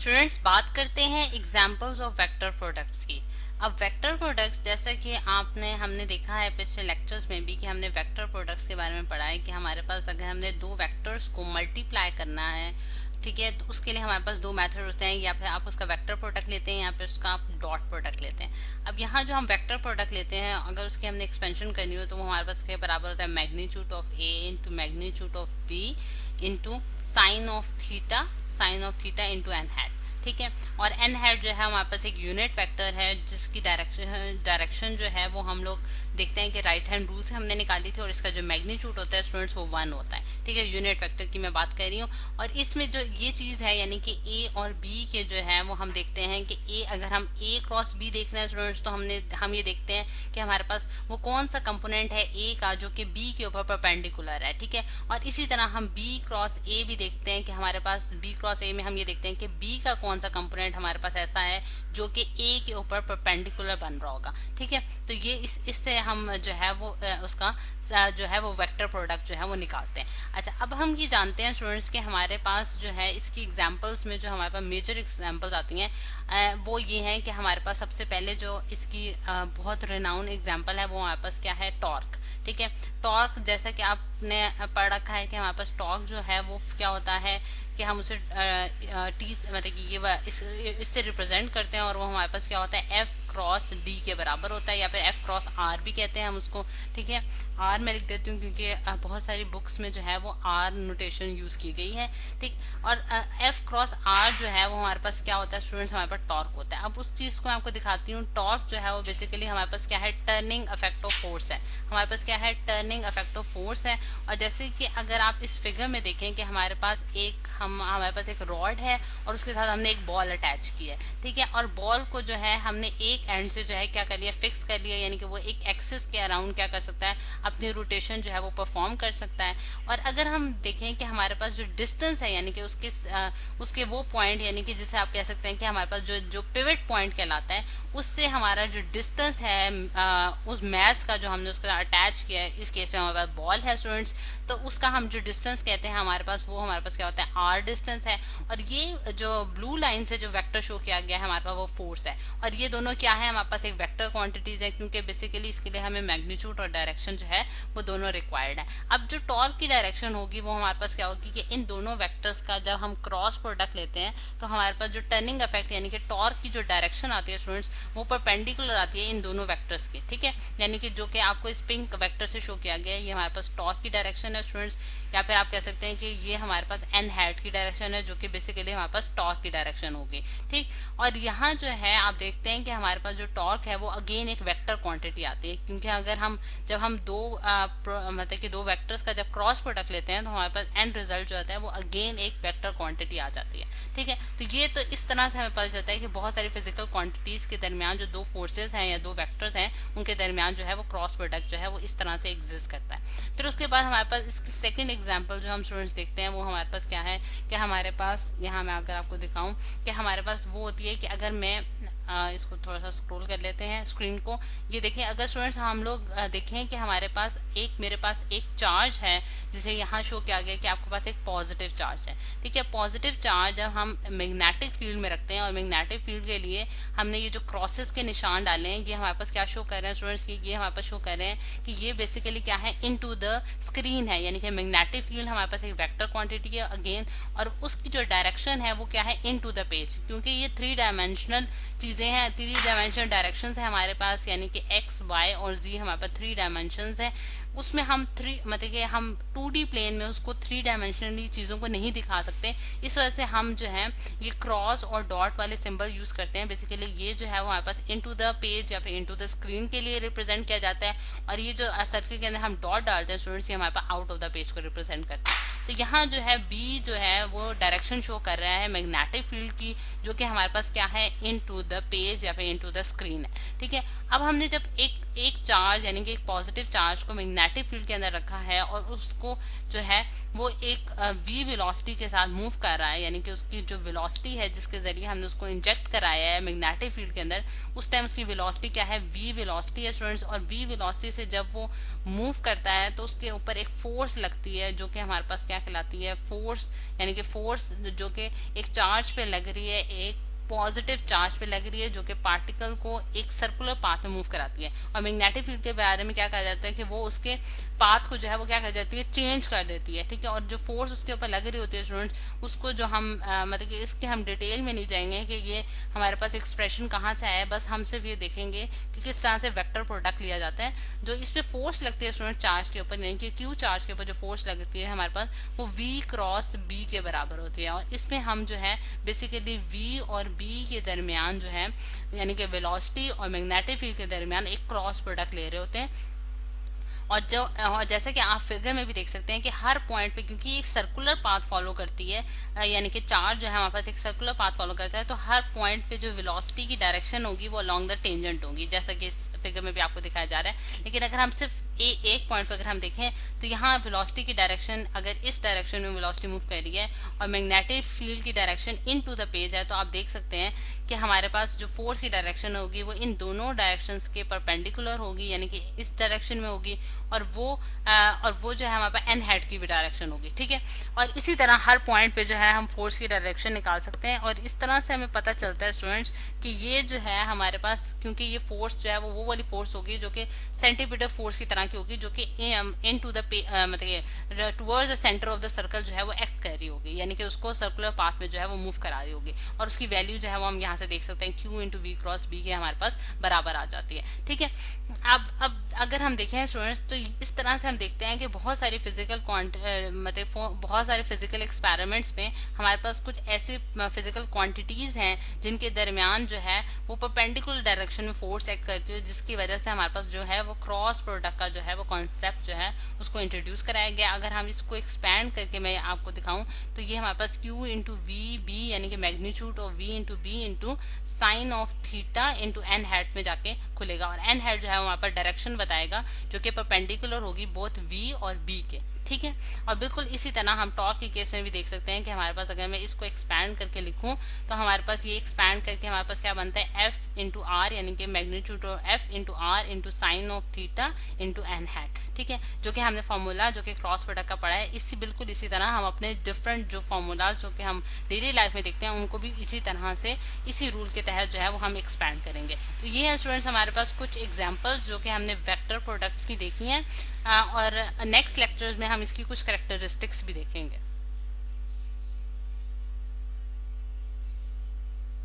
Students बात करते हैं एग्जाम्पल्स ऑफ वेक्टर प्रोडक्ट्स की। अब वेक्टर प्रोडक्ट्स जैसा कि हमने देखा है पिछले लेक्चर्स में भी कि हमने वेक्टर प्रोडक्ट्स के बारे में पढ़ा है कि हमारे पास अगर हमने दो वेक्टर्स को मल्टीप्लाई करना है, ठीक है, तो उसके लिए हमारे पास दो मेथड होते हैं। या फिर आप उसका वेक्टर प्रोडक्ट लेते हैं या फिर उसका आप डॉट प्रोडक्ट लेते हैं। अब यहाँ जो हम वेक्टर प्रोडक्ट लेते हैं, अगर उसकी हमने एक्सपेंशन करनी हो तो वो हमारे पास के बराबर होता है magnitude of A into magnitude of B into sine of theta into N hat. ठीक है, और एन हैट जो है हमारे पास एक यूनिट वेक्टर है जिसकी डायरेक्शन जो है वो हम लोग देखते हैं कि राइट हैंड रूल से हमने निकाली थी, और इसका जो मैग्नीट्यूड होता है स्टूडेंट्स वो 1 होता है। ठीक है, यूनिट वेक्टर की मैं बात कर रही हूँ। और इसमें जो ये चीज है यानी कि ए और बी के जो है वो हम देखते हैं कि ए, अगर हम ए क्रॉस बी देख रहे हैं स्टूडेंट्स, तो हम ये देखते हैं कि हमारे पास वो कौन सा कंपोनेंट है ए का जो कि बी के ऊपर परपेंडिकुलर है। ठीक है, और इसी तरह हम बी क्रॉस ए भी देखते हैं कि हमारे पास बी क्रॉस ए में हम ये देखते हैं कि बी का कौन सा कंपोनेंट हमारे पास ऐसा है जो कि ए के ऊपर परपेंडिकुलर बन रहा होगा। ठीक है, तो ये इससे हम जो है वो उसका जो है वो वेक्टर प्रोडक्ट जो है वो निकालते हैं। अच्छा, अब हम ये जानते हैं स्टूडेंट्स के हमारे पास जो है इसकी एग्जांपल्स में जो हमारे पास मेजर एग्जांपल्स आती हैं वो ये हैं कि हमारे पास सबसे पहले जो इसकी बहुत रिनाउंड एग्जांपल है वो हमारे पास क्या है, टॉर्क। ठीक है, टॉर्क जैसा कि आपने पढ़ रखा है कि हमारे पास टॉर्क जो है वो क्या होता है कि हम उसे टी मतलब कि ये इससे रिप्रेजेंट करते हैं, और वो हमारे पास क्या होता है एफ क्रॉस डी के बराबर होता है, या फिर एफ क्रॉस आर भी कहते हैं हम उसको। ठीक है, आर मैं लिख देती हूँ क्योंकि बहुत सारी बुक्स में जो है वो आर नोटेशन यूज की गई है। ठीक, और एफ क्रॉस आर जो है वो हमारे पास क्या होता है स्टूडेंट्स, हमारे पास टॉर्क होता है। अब उस चीज को मैं आपको दिखाती हूँ। टॉर्क जो है वो बेसिकली हमारे पास क्या है, टर्निंग इफेक्ट ऑफ फोर्स है। हमारे पास क्या है, टर्निंग इफेक्ट ऑफ फोर्स है। और जैसे कि अगर आप इस फिगर में देखें कि हमारे पास हमारे पास एक रॉड है और उसके साथ हमने एक बॉल अटैच की है। ठीक है, और बॉल को जो है हमने एक एंड से जो है क्या कर लिया, फिक्स कर लिया, यानी कि वो एक एक्सिस के अराउंड क्या कर सकता है, अपनी रोटेशन जो है वो परफॉर्म कर सकता है। और अगर हम देखें कि हमारे पास जो डिस्टेंस है यानी कि उसके वो पॉइंट, यानी कि जिसे आप कह सकते हैं कि हमारे पास जो पिवट पॉइंट कहलाता है, उससे हमारा जो डिस्टेंस है उस मैस का जो हमने उसके साथ अटैच किया है, इस केस में हमारे पास बॉल है स्टूडेंट्स, तो उसका हम जो डिस्टेंस कहते हैं हमारे पास वो हमारे पास क्या होता है, आर डिस्टेंस है। और ये जो ब्लू लाइन से जो वेक्टर शो किया गया है हमारे पास वो फोर्स है। और ये दोनों क्या है, हमारे पास एक वेक्टर क्वांटिटीज है, क्योंकि बेसिकली इसके लिए हमें मैग्नीट्यूड और डायरेक्शन जो है वो दोनों रिक्वायर्ड है। अब जो टॉर्क की डायरेक्शन होगी वो हमारे पास क्या होगी कि इन दोनों वेक्टर्स का जब हम क्रॉस प्रोडक्ट लेते हैं तो हमारे पास जो टर्निंग इफेक्ट यानी कि टॉर्क की जो डायरेक्शन आती है स्टूडेंट्स वो परपेंडिकुलर आती है इन दोनों वेक्टर्स की। ठीक है, यानी कि जो कि आपको इस पिंक वेक्टर से शो किया गया है, ये हमारे पास टॉर्क की डायरेक्शन है स्टूडेंट्स, या फिर आप कह सकते हैं कि ये हमारे पास एन हैट की डायरेक्शन है जो कि बेसिकली हमारे पास टॉर्क की डायरेक्शन होगी। ठीक, और यहाँ जो है आप देखते हैं कि हमारे पास जो टॉर्क है वो अगेन एक वेक्टर क्वांटिटी आती है, क्योंकि अगर जब हम मतलब कि दो वेक्टर्स का जब क्रॉस प्रोडक्ट लेते हैं तो हमारे पास एंड रिजल्ट जो होता है वो अगेन एक वेक्टर क्वांटिटी आ जाती है। ठीक है, तो ये तो इस तरह से हमें पता चलता है कि बहुत सारी फिजिकल क्वांटिटीज के दरमियान जो दो फोर्सेस हैं या दो वेक्टर्स हैं उनके दरमियान जो है वो क्रॉस प्रोडक्ट जो है वो इस तरह से एग्जिस्ट करता है। फिर उसके बाद हमारे पास इसकी सेकंड एग्जांपल जो हम स्टूडेंट्स देखते हैं वो हमारे पास क्या है कि हमारे पास यहाँ मैं अगर आपको दिखाऊं कि हमारे पास वो होती है कि अगर मैं इसको थोड़ा सा स्क्रॉल कर लेते हैं स्क्रीन को, ये देखें अगर स्टूडेंट्स हम लोग देखें कि मेरे पास एक चार्ज है जिसे यहाँ शो किया गया कि आपके पास एक पॉजिटिव चार्ज है। ठीक है, पॉजिटिव चार्ज जब हम मैग्नेटिक फील्ड में रखते हैं और मैग्नेटिक फील्ड के लिए हमने ये जो क्रॉसेस के निशान डाले हैं ये हमारे पास क्या शो कर रहे हैं स्टूडेंट्स की, ये हमारे पास शो कर रहे हैं कि ये बेसिकली क्या है, इनटू द स्क्रीन है, यानी कि मैग्नेटिक फील्ड हमारे पास एक वेक्टर क्वांटिटी है अगेन, और उसकी जो डायरेक्शन है वो क्या है, इनटू द पेज, क्योंकि ये 3 डायमेंशनल चीजें हैं, 3 डायमेंशनल डायरेक्शंस है हमारे पास, यानी कि एक्स वाई और जी हमारे पास 3 डायमेंशंस है। उसमें हम मतलब कि हम 2D प्लेन में उसको 3 डायमेंशनली चीज़ों को नहीं दिखा सकते, इस वजह से हम जो है ये क्रॉस और डॉट वाले सिंबल यूज करते हैं। बेसिकली ये जो है वो हमारे पास इनटू द पेज या फिर इनटू द स्क्रीन के लिए रिप्रेजेंट किया जाता है, और ये जो सर्किल के अंदर हम डॉट डालते हैं स्टूडेंट्स ये हमारे pass out of the page को रिप्रेजेंट करता है। तो यहाँ जो है बी जो है वो डायरेक्शन शो कर रहा है मैग्नेटिक फील्ड की, जो कि हमारे पास क्या है, इनटू द पेज या फिर इनटू द स्क्रीन है। ठीक है, अब हमने जब एक एक चार्ज यानी कि एक पॉजिटिव चार्ज को मैग्नेटिक फील्ड के अंदर रखा है और उसको जो है वो एक v वेलोसिटी के साथ मूव कर रहा है, यानी कि उसकी जो वेलोसिटी है जिसके जरिए हमने उसको इंजेक्ट कराया है मैग्नेटिक फील्ड के अंदर, उस टाइम उसकी वेलोसिटी क्या है, v वेलोसिटी है स्टूडेंट्स। और v वेलोसिटी से जब वो मूव करता है तो उसके ऊपर एक फोर्स लगती है जो कि हमारे पास क्या कहलाती है, फोर्स, यानी कि फोर्स जो कि एक चार्ज पे लग रही है, एक पॉजिटिव चार्ज पे लग रही है, जो कि पार्टिकल को एक सर्कुलर पाथ में मूव कराती है। और मैग्नेटिक फील्ड के बारे में क्या कहा जाता है कि वो उसके पाथ को जो है वो क्या कर जाती है, चेंज कर देती है, ठीक है। और जो फोर्स उसके ऊपर लग रही होती है स्टूडेंट्स, उसको जो हम मतलब कि इसके हम डिटेल में नहीं जाएंगे कि ये हमारे पास एक्सप्रेशन कहाँ से आया है, बस हम सिर्फ ये देखेंगे कि किस तरह से वेक्टर प्रोडक्ट लिया जाता है। जो इस पे फोर्स लगती है स्टूडेंट चार्ज के ऊपर, यानी कि क्यू चार्ज के ऊपर जो फोर्स लगती है हमारे पास, वो v क्रॉस b के बराबर होती है। और इसमें हम जो है बेसिकली v और b के दरमियान जो है, यानी कि वेलोसिटी और मैग्नेटिक फील्ड के दरमियान एक क्रॉस प्रोडक्ट ले रहे होते हैं। और जैसा कि आप फिगर में भी देख सकते हैं कि हर पॉइंट पे, क्योंकि एक सर्कुलर पाथ फॉलो करती है, यानी कि चार्ज जो है हमारे पास एक सर्कुलर पाथ फॉलो करता है, तो हर पॉइंट पे जो वेलोसिटी की डायरेक्शन होगी वो अलोंग द टेंजेंट होगी, जैसा कि इस फिगर में भी आपको दिखाया जा रहा है। लेकिन अगर हम सिर्फ एक पॉइंट पर अगर हम देखें तो यहाँ वेलोसिटी की डायरेक्शन अगर इस डायरेक्शन में वेलोसिटी मूव कर रही है और मैग्नेटिक फील्ड की direction into the page है, तो आप देख सकते हैं कि हमारे पास जो फोर्स की डायरेक्शन होगी वो इन दोनों डायरेक्शंस के परपेंडिकुलर होगी, यानी कि इस डायरेक्शन में होगी, और वो जो है हमारे पास एन हेड की भी डायरेक्शन होगी, ठीक है। और इसी तरह हर पॉइंट पे जो है हम फोर्स की डायरेक्शन निकाल सकते हैं। और इस तरह से हमें पता चलता है स्टूडेंट्स कि ये जो है हमारे पास, क्योंकि ये फोर्स जो है वो वाली फोर्स होगी जो कि सेंटीमीटर फोर्स की तरह की होगी, जो कि इन टू द मतलब towards the centre of the circle जो है वो एक्ट कर रही होगी, यानी कि उसको सर्कुलर पाथ में जो है वो मूव करा रही होगी। और उसकी वैल्यू जो है वो हम यहाँ से देख सकते हैं, Q into V cross B के हमारे पास बराबर आ जाती है, ठीक है। अब अगर हम देखें स्टूडेंट्स तो इस तरह से हम देखते हैं कि बहुत सारी फिजिकल मतलब बहुत सारे फिजिकल एक्सपेरिमेंट्स में हमारे पास कुछ ऐसी फिजिकल क्वांटिटीज हैं जिनके दरमियान जो है वो परपेंडिकुलर डायरेक्शन में फोर्स एक्ट करती है, जिसकी वजह से हमारे पास जो है वो क्रॉस प्रोडक्ट का जो है वो कॉन्सेप्ट जो है उसको इंट्रोड्यूस कराया गया। अगर हम इसको एक्सपैंड करके मैं आपको दिखाऊं तो ये हमारे पास क्यू इंटू वी बी, यानी कि magnitude of V into B into sine of theta into N hat में जाके खुलेगा। और एन हैट जो है वहां पर डायरेक्शन बताएगा जो कि परपेंडिकुलर होगी बोथ वी और बी के, ठीक है। और बिल्कुल इसी तरह हम टॉर्क के केस में भी देख सकते हैं कि हमारे पास अगर मैं इसको एक्सपैंड करके लिखूं तो हमारे पास ये एक्सपैंड करके हमारे पास क्या बनता है, एफ इंटू आर, यानी कि magnitude of F into R into sine of theta into N hat, ठीक है। जो कि हमने फॉर्मूला जो कि क्रॉस प्रोडक्ट का पढ़ा है, इसी बिल्कुल इसी तरह हम अपने डिफरेंट जो फॉर्मूलाज जो कि हम डेली लाइफ में देखते हैं उनको भी इसी तरह से इसी रूल के तहत जो है वो हम एक्सपैंड करेंगे। तो ये है स्टूडेंट्स हमारे पास कुछ एग्जाम्पल्स जो कि हमने वेक्टर प्रोडक्ट्स की देखी हैं। और नेक्स्ट लेक्चर्स में हम इसकी कुछ कैरेक्टरिस्टिक्स भी देखेंगे।